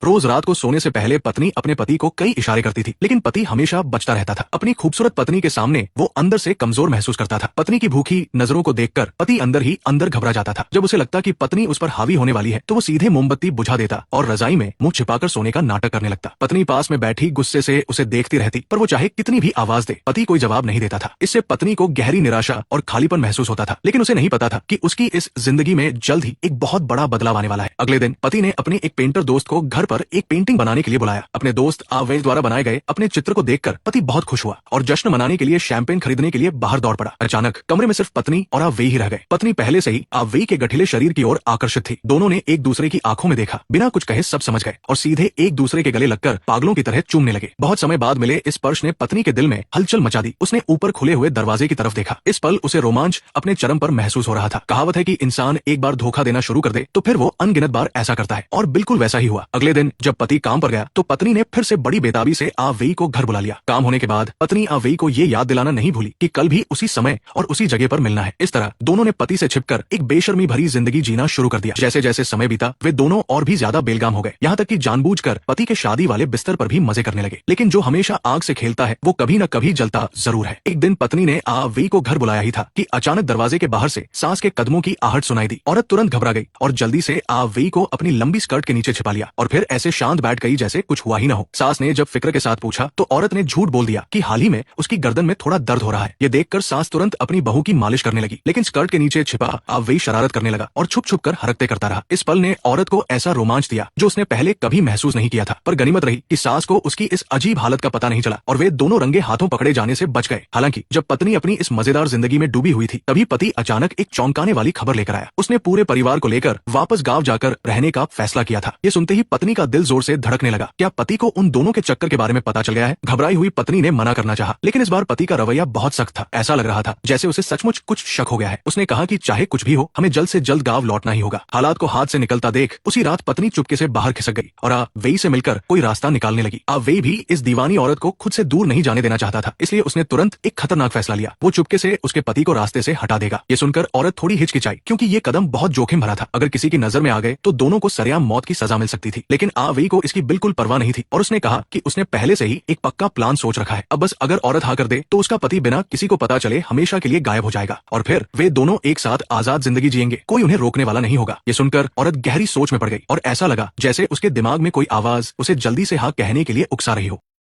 रोज रात को सोने से पहले पत्नी अपने पति को कई इशारे करती थी, लेकिन पति हमेशा बचता रहता था। अपनी खूबसूरत पत्नी के सामने वो अंदर से कमजोर महसूस करता था। पत्नी की भूखी नजरों को देखकर पति अंदर ही अंदर घबरा जाता था। जब उसे लगता कि पत्नी उस पर हावी होने वाली है तो वो सीधे मोमबत्ती बुझा देता और रजाई में मुंह छिपाकर सोने का नाटक करने लगता। पत्नी पास में बैठी गुस्से से उसे देखती रहती, पर वो चाहे कितनी भी आवाज दे पति कोई जवाब नहीं देता था। इससे पत्नी को गहरी निराशा और खालीपन महसूस होता था, लेकिन उसे नहीं पता था कि उसकी इस जिंदगी में जल्द ही एक बहुत बड़ा बदलाव आने वाला है। अगले दिन पति ने अपने एक पेंटर दोस्त को घर पर एक पेंटिंग बनाने के लिए बुलाया। अपने दोस्त आवेश द्वारा बनाए गए अपने चित्र को देखकर पति बहुत खुश हुआ और जश्न मनाने के लिए शैंपेन खरीदने के लिए बाहर दौड़ पड़ा। अचानक कमरे में सिर्फ पत्नी और आवेश ही रह गए। पत्नी पहले से ही आवेश के गठिले शरीर की ओर आकर्षित थी। दोनों ने एक दूसरे की आंखों में देखा, बिना कुछ कहे सब समझ गए और सीधे एक दूसरे के गले लगकर पागलों की तरह चूमने लगे। बहुत समय बाद मिले इस स्पर्श ने पत्नी के दिल में हलचल मचा दी। उसने ऊपर खुले हुए दरवाजे की तरफ देखा। इस पल उसे रोमांच अपने चरम पर महसूस हो रहा था। कहावत है कि इंसान एक बार धोखा देना शुरू कर दे तो फिर वो अनगिनत बार ऐसा करता है, और बिल्कुल वैसा ही हुआ। अगले दिन जब पति काम पर गया तो पत्नी ने फिर से बड़ी बेताबी से आवेश को घर बुला लिया। काम होने के बाद पत्नी आवेश को ये याद दिलाना नहीं भूली कि कल भी उसी समय और उसी जगह पर मिलना है। इस तरह दोनों ने पति से छिपकर एक बेशर्मी भरी जिंदगी जीना शुरू कर दिया। जैसे जैसे समय बीता वे दोनों और भी ज्यादा बेलगाम हो गए, यहाँ तक कि जानबूझकर पति के शादी वाले बिस्तर पर भी मजे करने लगे। लेकिन जो हमेशा आग से खेलता है वो कभी न कभी जलता जरूर है। एक दिन पत्नी ने आवेश को घर बुलाया ही था कि अचानक दरवाजे के बाहर से सास के कदमों की आहट सुनाई दी। औरत तुरंत घबरा गई और जल्दी से आवेश को अपनी लंबी स्कर्ट के नीचे छिपा लिया और फिर ऐसे शांत बैठ गई जैसे कुछ हुआ ही न हो। सास ने जब फिक्र के साथ पूछा तो औरत ने झूठ बोल दिया कि हाल ही में उसकी गर्दन में थोड़ा दर्द हो रहा है। ये देखकर सास तुरंत अपनी बहू की मालिश करने लगी, लेकिन स्कर्ट के नीचे छिपा आवेश शरारत करने लगा और छुप छुप कर हरकते करता रहा। इस पल ने औरत को ऐसा रोमांच दिया जो उसने पहले कभी महसूस नहीं किया था। पर गनीमत रही कि सास को उसकी इस अजीब हालत का पता नहीं चला और वे दोनों रंगे हाथों पकड़े जाने से बच गए। हालांकि जब पत्नी अपनी इस मजेदार जिंदगी में डूबी हुई थी तभी पति अचानक एक चौंकाने वाली खबर लेकर आया। उसने पूरे परिवार को लेकर वापस गांव जाकर रहने का फैसला किया था। ये सुनते ही पत्नी का दिल जोर से धड़कने लगा। क्या पति को उन दोनों के चक्कर के बारे में पता चल गया है? घबराई हुई पत्नी ने मना करना चाहा, लेकिन इस बार पति का रवैया बहुत सख्त था। ऐसा लग रहा था जैसे उसे सचमुच कुछ शक हो गया है। उसने कहा कि चाहे कुछ भी हो हमें जल्द से जल्द गांव लौटना ही होगा। हालात को हाथ से निकलता देख उसी रात पत्नी चुपके से बाहर खिसक गई और आवेश से मिलकर कोई रास्ता निकालने लगी। आवेश भी इस दीवानी औरत को खुद से दूर नहीं जाने देना चाहता था, इसलिए उसने तुरंत एक खतरनाक फैसला लिया। वो चुपके से उसके पति को रास्ते से हटा देगा। ये सुनकर औरत थोड़ी हिचकिचाई, क्योंकि ये कदम बहुत जोखिम भरा था। अगर किसी की नजर में आ गए तो दोनों को सरेआम मौत की सजा मिल सकती थी। लेकिन आवेश को इसकी बिल्कुल परवाह नहीं थी और उसने कहा कि उसने पहले से ही एक पक्का प्लान सोच रखा है। अब बस अगर औरत हाँ कर दे तो उसका पति बिना किसी को पता चले हमेशा के लिए गायब हो जाएगा और फिर वे दोनों एक साथ आजाद जिंदगी जिएंगे। कोई उन्हें रोकने वाला नहीं होगा। ये सुनकर औरत गहरी सोच में पड़ गई और ऐसा लगा जैसे उसके दिमाग में कोई आवाज उसे जल्दी से हाँ कहने के लिए उकसा रही हो।